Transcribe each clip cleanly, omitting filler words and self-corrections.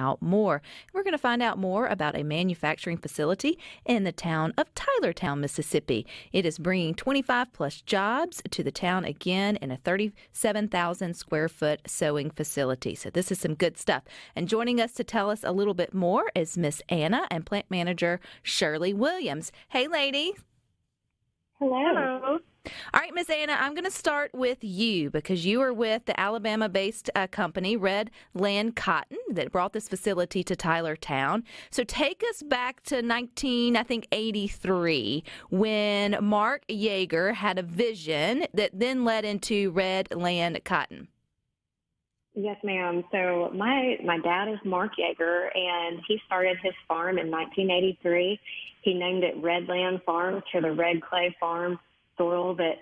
out more. We're going to find out more about a manufacturing facility in the town of Tylertown, Mississippi. It is bringing 25 plus jobs to the town again in a 37,000 square foot sewing facility. So this is some good stuff. And joining us to tell us a little bit more is Miss Anna and plant manager Shirley Williams. Hey, lady. Hello. All right, Miss Anna, I'm going to start with you because you are with the Alabama-based company, Redland Cotton, that brought this facility to Tylertown. So take us back to 1983 when Mark Yeager had a vision that then led into Redland Cotton. Yes, ma'am. So my dad is Mark Yeager, and he started his farm in 1983. He named it Redland Farm to the red clay farm soil that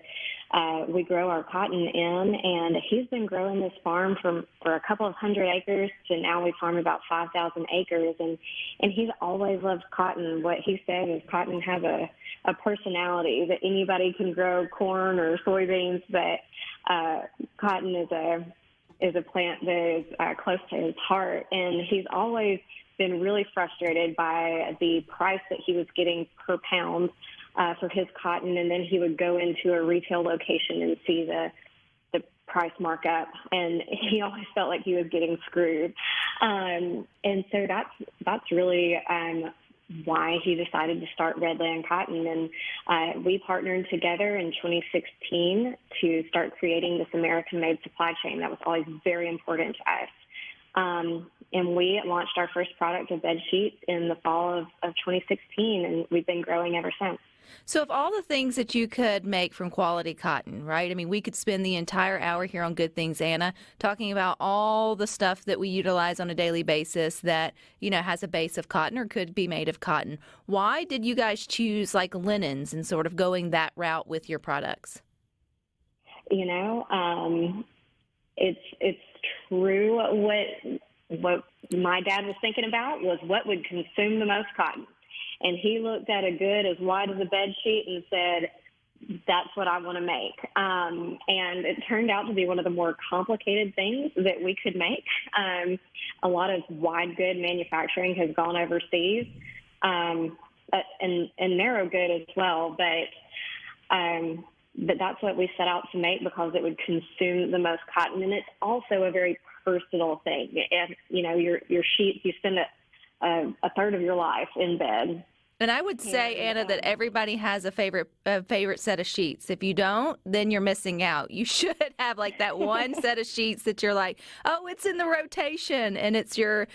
we grow our cotton in, and he's been growing this farm for a couple of hundred acres to now we farm about 5,000 acres, and he's always loved cotton. What he said is cotton has a personality, that anybody can grow corn or soybeans, but cotton is a plant that is close to his heart, and he's always been really frustrated by the price that he was getting per pound for his cotton, and then he would go into a retail location and see the price markup, and he always felt like he was getting screwed. And so that's really why he decided to start Redland Cotton, and we partnered together in 2016 to start creating this American-made supply chain. That was always very important to us. And we launched our first product of bed sheets in the fall of 2016, and we've been growing ever since. So of all the things that you could make from quality cotton, right? I mean, we could spend the entire hour here on Good Things, Anna, talking about all the stuff that we utilize on a daily basis that, has a base of cotton or could be made of cotton. Why did you guys choose like linens and sort of going that route with your products? It's true. What my dad was thinking about was what would consume the most cotton. And he looked at a good as wide as a bed sheet and said, that's what I want to make. And it turned out to be one of the more complicated things that we could make. A lot of wide good manufacturing has gone overseas, and narrow good as well. But that's what we set out to make because it would consume the most cotton. And it's also a very personal thing. And, your sheets, you spend a third of your life in bed. And I would say, Anna, that everybody has a favorite set of sheets. If you don't, then you're missing out. You should have like that one set of sheets that you're like, oh, it's in the rotation, and it's your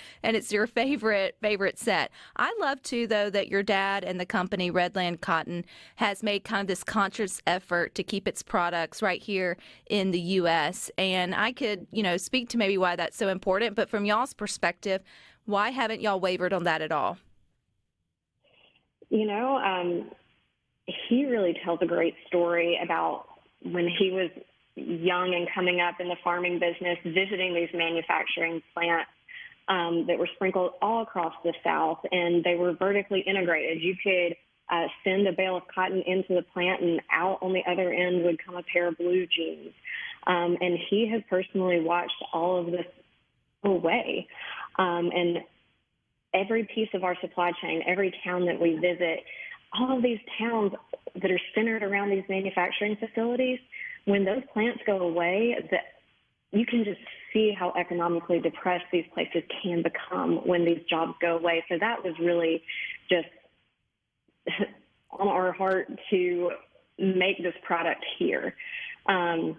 favorite set. I love too, though, that your dad and the company Redland Cotton has made kind of this conscious effort to keep its products right here in the U.S. And I could, speak to maybe why that's so important. But from y'all's perspective, why haven't y'all wavered on that at all? He really tells a great story about when he was young and coming up in the farming business, visiting these manufacturing plants that were sprinkled all across the South, and they were vertically integrated. You could send a bale of cotton into the plant, and out on the other end would come a pair of blue jeans. And he has personally watched all of this away. And every piece of our supply chain, every town that we visit, all of these towns that are centered around these manufacturing facilities, when those plants go away, that you can just see how economically depressed these places can become when these jobs go away. So that was really just on our heart to make this product here and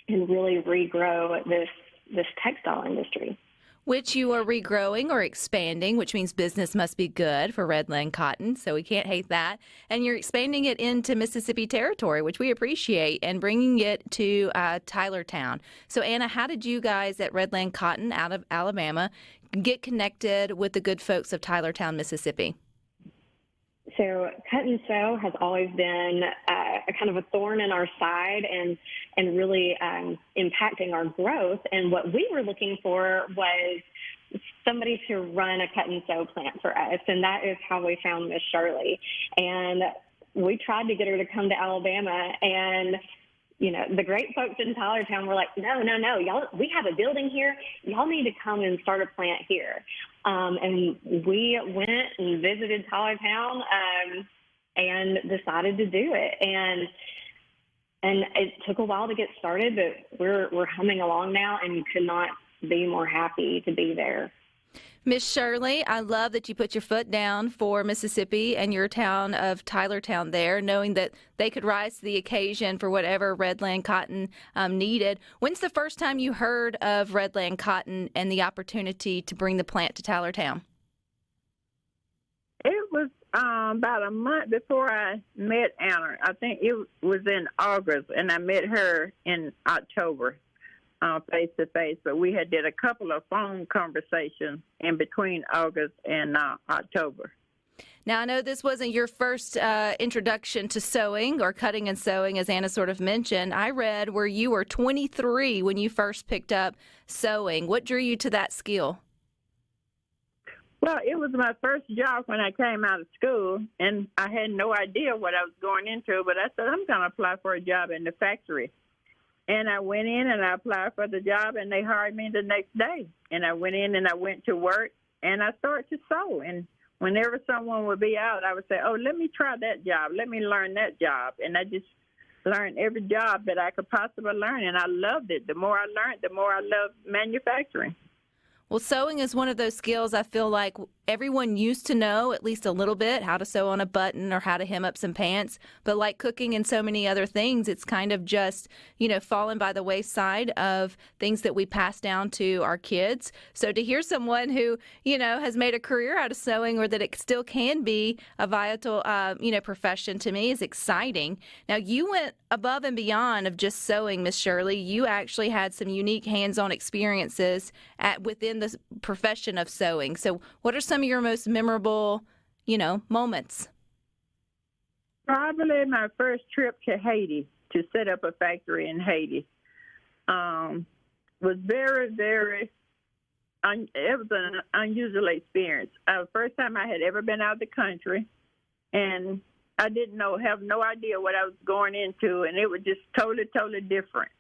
really regrow this textile industry. Which you are regrowing or expanding, which means business must be good for Redland Cotton, so we can't hate that. And you're expanding it into Mississippi territory, which we appreciate, and bringing it to Tylertown. So, Anna, how did you guys at Redland Cotton out of Alabama get connected with the good folks of Tylertown, Mississippi? So cut and sew has always been a kind of a thorn in our side and really impacting our growth. And what we were looking for was somebody to run a cut and sew plant for us. And that is how we found Miss Shirley. And we tried to get her to come to Alabama, and the great folks in Tylertown were like, no, y'all, we have a building here. Y'all need to come and start a plant here. And we went and visited Tylertown and decided to do it. And it took a while to get started, but we're humming along now and could not be more happy to be there. Miss Shirley, I love that you put your foot down for Mississippi and your town of Tylertown there, knowing that they could rise to the occasion for whatever Redland Cotton needed. When's the first time you heard of Redland Cotton and the opportunity to bring the plant to Tylertown? It was about a month before I met Anna. I think it was in August, and I met her in October. Face-to-face, but we had did a couple of phone conversations in between August and October. Now, I know this wasn't your first introduction to sewing or cutting and sewing, as Anna sort of mentioned. I read where you were 23 when you first picked up sewing. What drew you to that skill? Well, it was my first job when I came out of school, and I had no idea what I was going into, but I said, I'm going to apply for a job in the factory. And I went in and I applied for the job, and they hired me the next day. And I went in and I went to work, and I started to sew. And whenever someone would be out, I would say, oh, let me try that job. Let me learn that job. And I just learned every job that I could possibly learn, and I loved it. The more I learned, the more I loved manufacturing. Well, sewing is one of those skills I feel like everyone used to know at least a little bit, how to sew on a button or how to hem up some pants. But like cooking and so many other things, it's kind of just, fallen by the wayside of things that we pass down to our kids. So to hear someone who, has made a career out of sewing, or that it still can be a vital, profession, to me is exciting. Now, you went above and beyond of just sewing, Miss Shirley. You actually had some unique hands-on experiences within the profession of sewing. So what are some of your most memorable, moments? Probably my first trip to Haiti to set up a factory in Haiti was very, very, it was an unusual experience. First time I had ever been out of the country, and I didn't have no idea what I was going into, and it was just totally, totally different.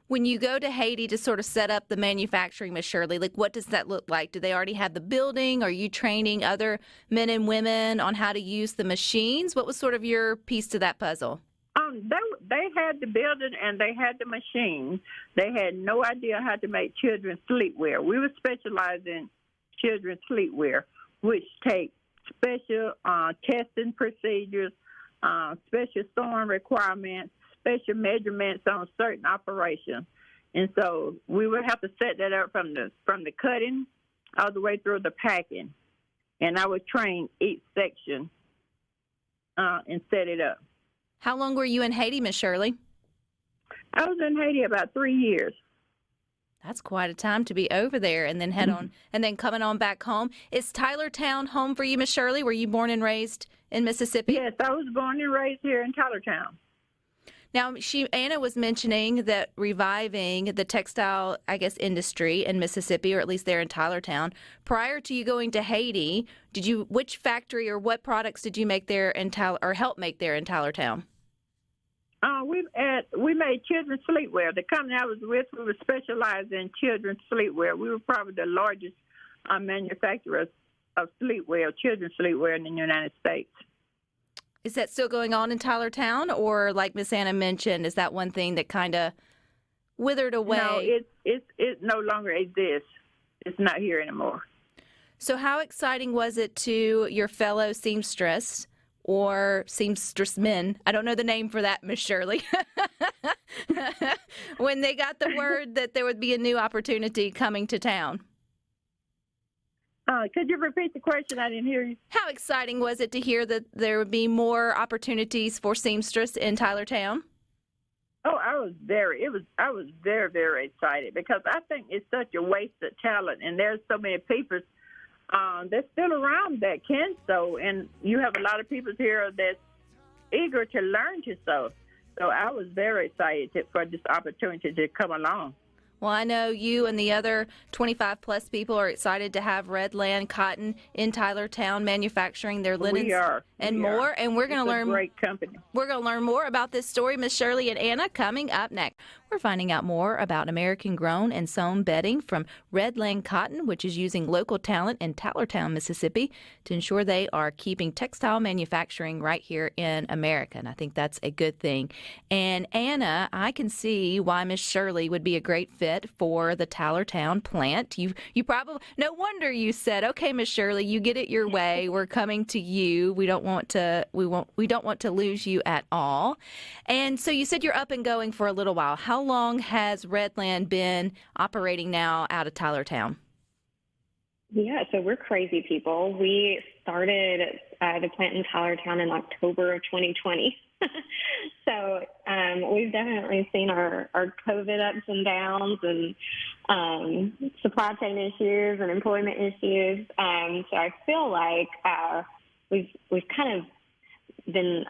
When you go to Haiti to sort of set up the manufacturing, Ms. Shirley, what does that look like? Do they already have the building? Are you training other men and women on how to use the machines? What was sort of your piece to that puzzle? They had the building and they had the machine. They had no idea how to make children's sleepwear. We were specialized in children's sleepwear, which take special testing procedures, special sewing requirements, special measurements on certain operations. And so we would have to set that up from the cutting all the way through the packing. And I would train each section and set it up. How long were you in Haiti, Miss Shirley? I was in Haiti about 3 years. That's quite a time to be over there and then head on and then coming on back home. Is Tylertown home for you, Miss Shirley? Were you born and raised in Mississippi? Yes, I was born and raised here in Tylertown. Now, Anna was mentioning that reviving the textile, industry in Mississippi, or at least there in Tylertown. Prior to you going to Haiti, which factory or what products did you make there or help make there in Tylertown? We made children's sleepwear. The company I was with, we were specialized in children's sleepwear. We were probably the largest manufacturer of sleepwear, children's sleepwear in the United States. Is that still going on in Tylertown, or like Miss Anna mentioned, is that one thing that kind of withered away? No, it no longer exists. It's not here anymore. So how exciting was it to your fellow seamstress or seamstress men? I don't know the name for that, Miss Shirley. When they got the word that there would be a new opportunity coming to town. Could you repeat the question? I didn't hear you. How exciting was it to hear that there would be more opportunities for seamstress in Tylertown? Oh, I was very, very excited because I think it's such a waste of talent, and there's so many people that's still around that can sew, and you have a lot of people here that's eager to learn to sew. So I was very excited for this opportunity to come along. Well, I know you and the other 25 plus people are excited to have Redland Cotton in Tylertown manufacturing their linens and more. And we're going to learn great company. We're going to learn more about this story, Miss Shirley and Anna, coming up next. We're finding out more about American grown and sewn bedding from Redland Cotton, which is using local talent in Tylertown, Mississippi, to ensure they are keeping textile manufacturing right here in America. And I think that's a good thing. And Anna, I can see why Miss Shirley would be a great fit for the Tylertown plant. You probably, no wonder you said, okay, Miss Shirley, you get it your way. We're coming to you. We don't want to lose you at all. And so you said you're up and going for a little while. How long has Redland been operating now out of Tylertown? Yeah, so we're crazy people. We started the plant in Tylertown in October of 2020. So we've definitely seen our COVID ups and downs and supply chain issues and employment issues. So I feel like we've kind of been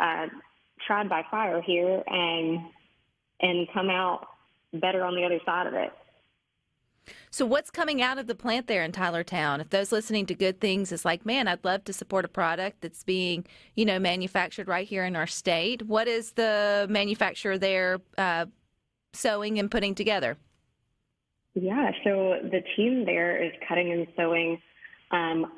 tried by fire here and come out better on the other side of it. So what's coming out of the plant there in Tylertown? If those listening to Good Things is like, man, I'd love to support a product that's being, manufactured right here in our state. What is the manufacturer there sewing and putting together? Yeah, so the team there is cutting and sewing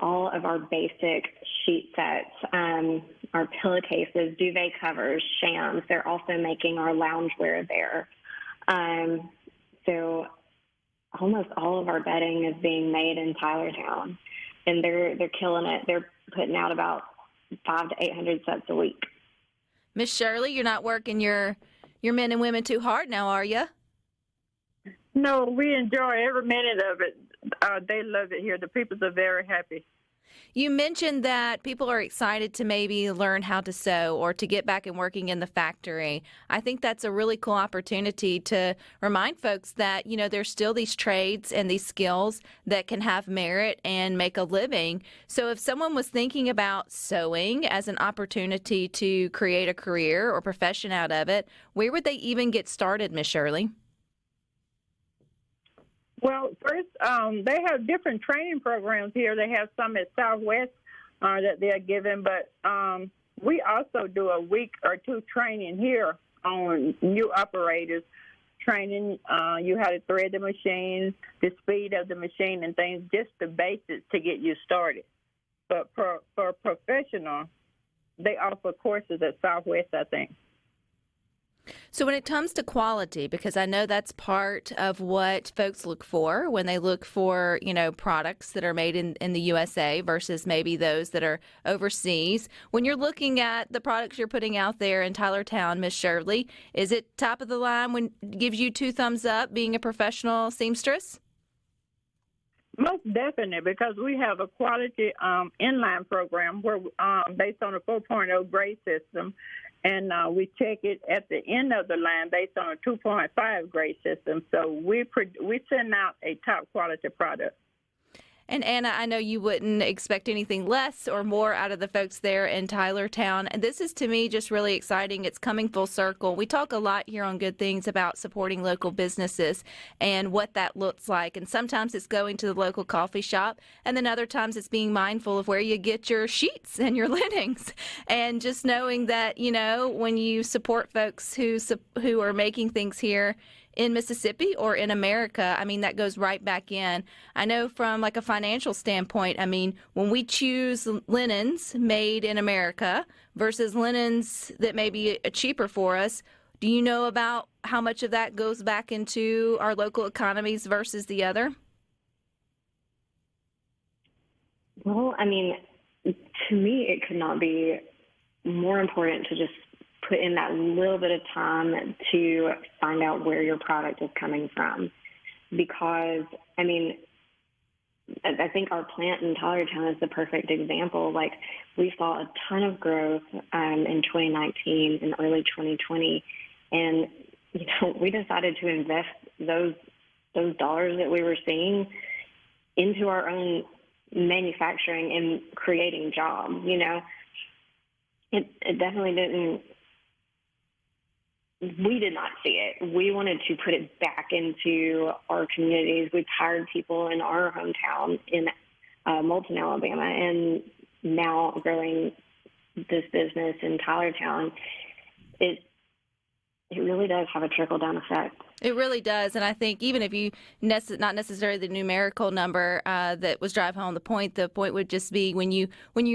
all of our basic sheet sets, our pillowcases, duvet covers, shams. They're also making our loungewear there. So almost all of our bedding is being made in Tylertown, and they're killing it. They're putting out about 500 to 800 sets a week. Miss Shirley, you're not working your men and women too hard now, are you? No, we enjoy every minute of it. They love it here. The people are very happy. You mentioned that people are excited to maybe learn how to sew or to get back and working in the factory. I think that's a really cool opportunity to remind folks that, there's still these trades and these skills that can have merit and make a living. So if someone was thinking about sewing as an opportunity to create a career or profession out of it, where would they even get started, Miss Shirley? Well, first, they have different training programs here. They have some at Southwest that they're giving, but we also do a week or two training here on new operators, training you how to thread the machine, the speed of the machine, and things, just the basics to get you started. But for professional, they offer courses at Southwest, I think. So when it comes to quality, because I know that's part of what folks look for when they look for, products that are made in the USA versus maybe those that are overseas. When you're looking at the products you're putting out there in Tylertown, Miss Shirley, is it top of the line when it gives you 2 thumbs up being a professional seamstress? Most definitely, because we have a quality inline program where based on a 4.0 grade system. And we check it at the end of the line based on a 2.5 grade system. So we send out a top quality product. And Anna, I know you wouldn't expect anything less or more out of the folks there in Tylertown. And this is, to me, just really exciting. It's coming full circle. We talk a lot here on Good Things about supporting local businesses and what that looks like. And sometimes it's going to the local coffee shop, and then other times it's being mindful of where you get your sheets and your linens. And just knowing that, when you support folks who are making things here in Mississippi or in America, that goes right back in. I know from like a financial standpoint, when we choose linens made in America versus linens that may be cheaper for us, do you know about how much of that goes back into our local economies versus the other? Well, to me, it could not be more important to just put in that little bit of time to find out where your product is coming from. Because, I think our plant in Tylertown is the perfect example. Like, we saw a ton of growth in 2019 and early 2020. And, we decided to invest those dollars that we were seeing into our own manufacturing and creating jobs, It definitely didn't we did not see it. We wanted to put it back into our communities. We've hired people in our hometown in Moulton, Alabama, and now growing this business in Tylertown. It really does have a trickle-down effect. It really does. And I think even if you, not necessarily the numerical number that was drive home the point would just be when you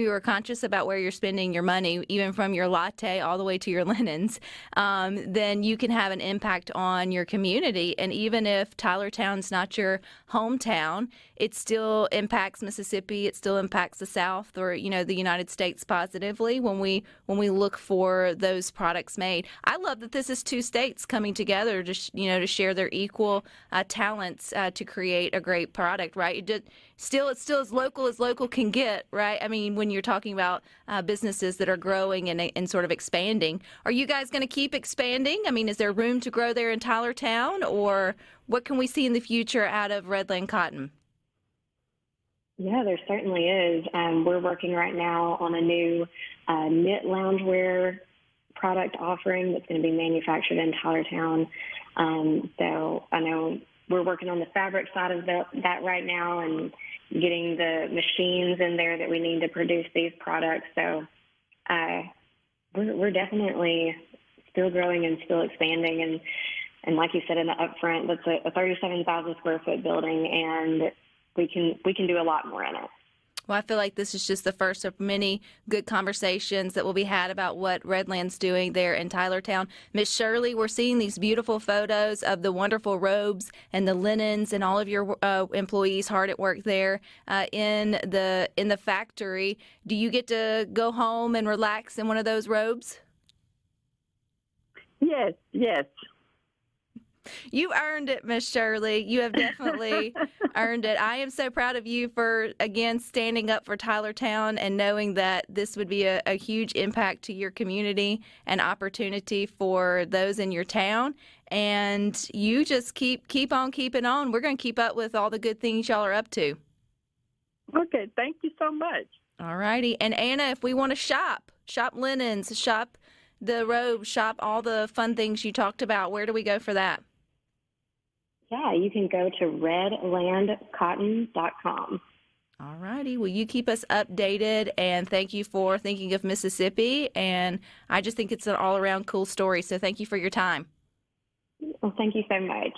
are conscious about where you're spending your money, even from your latte all the way to your linens, then you can have an impact on your community. And even if Tylertown's not your hometown, it still impacts Mississippi. It still impacts the South or, the United States positively when we look for those products made. I love that this is two states coming together to share their equal talents to create a great product, right? It's still as local can get, right? I mean, when you're talking about businesses that are growing and sort of expanding, are you guys going to keep expanding? I mean, is there room to grow there in Tylertown, or what can we see in the future out of Redland Cotton? Yeah, there certainly is. We're working right now on a new knit loungewear product offering that's going to be manufactured in Tylertown. So I know we're working on the fabric side of that right now and getting the machines in there that we need to produce these products. So we're definitely still growing and still expanding. And like you said in the upfront, that's a 37,000 square foot building, and we can do a lot more in it. Well, I feel like this is just the first of many good conversations that will be had about what Redland's doing there in Tylertown. Miss Shirley, we're seeing these beautiful photos of the wonderful robes and the linens and all of your employees hard at work there in the factory. Do you get to go home and relax in one of those robes? Yes. You earned it, Miss Shirley. You have definitely earned it. I am so proud of you for, again, standing up for Tylertown and knowing that this would be a huge impact to your community and opportunity for those in your town. And you just keep on keeping on. We're going to keep up with all the good things y'all are up to. Okay, thank you so much. All righty. And Anna, if we want to shop linens, shop the robes, shop all the fun things you talked about, where do we go for that? Yeah, you can go to redlandcotton.com. All righty. Well, you keep us updated, and thank you for thinking of Mississippi. And I just think it's an all-around cool story, so thank you for your time. Well, thank you so much.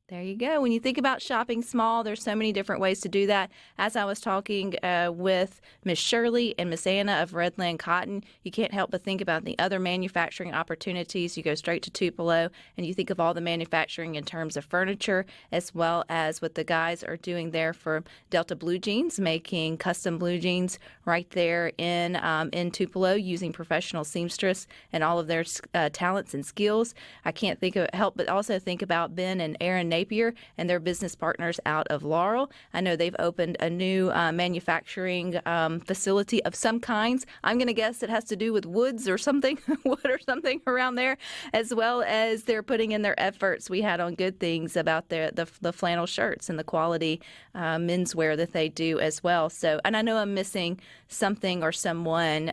There you go. When you think about shopping small, there's so many different ways to do that. As I was talking with Miss Shirley and Miss Anna of Redland Cotton, you can't help but think about the other manufacturing opportunities. You go straight to Tupelo, and you think of all the manufacturing in terms of furniture, as well as what the guys are doing there for Delta Blue Jeans, making custom blue jeans right there in Tupelo using professional seamstress and all of their talents and skills. I can't help but also think about Ben and Aaron Napier and their business partners out of Laurel. I know they've opened a new manufacturing facility of some kinds. I'm going to guess it has to do with woods or something, wood or something around there, as well as they're putting in their efforts. We had on Good Things about the flannel shirts and the quality menswear that they do as well. So, and I know I'm missing something or someone,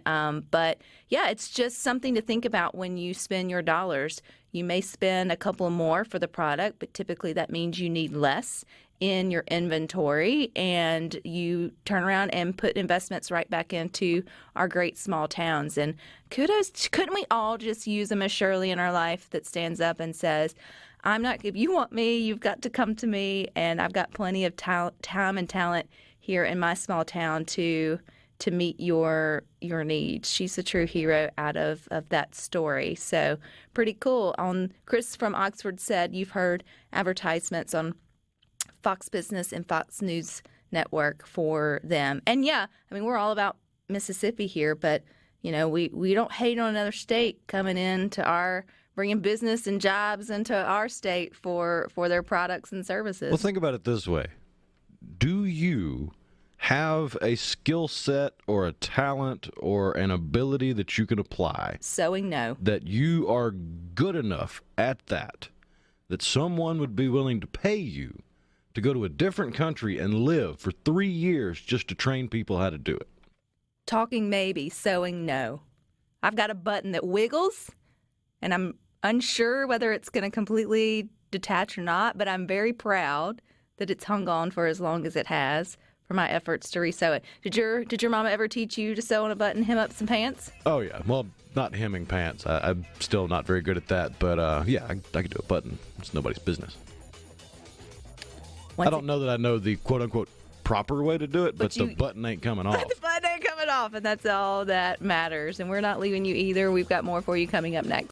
but yeah, it's just something to think about when you spend your dollars. You may spend a couple more for the product, but typically that means you need less in your inventory, and you turn around and put investments right back into our great small towns. And kudos, couldn't we all just use a Miss Shirley in our life that stands up and says, if you want me, you've got to come to me, and I've got plenty of time and talent here in my small town to meet your needs. She's a true hero out of that story. So pretty cool. Chris from Oxford said you've heard advertisements on Fox Business and Fox News Network for them. And yeah, I mean, we're all about Mississippi here, but we don't hate on another state coming into bringing business and jobs into our state for their products and services. Well, think about it this way. Do you have a skill set or a talent or an ability that you can apply? Sewing, no. That you are good enough at that someone would be willing to pay you to go to a different country and live for 3 years just to train people how to do it? Talking maybe, sewing no. I've got a button that wiggles, and unsure whether it's going to completely detach or not, but I'm very proud that it's hung on for as long as it has for my efforts to resew it. Did your mama ever teach you to sew on a button, hem up some pants? Oh, yeah. Well, not hemming pants. I'm still not very good at that, but yeah, I could do a button. It's nobody's business. I don't know that I know the quote-unquote proper way to do it, but the button ain't coming off. The button ain't coming off, and that's all that matters. And we're not leaving you either. We've got more for you coming up next.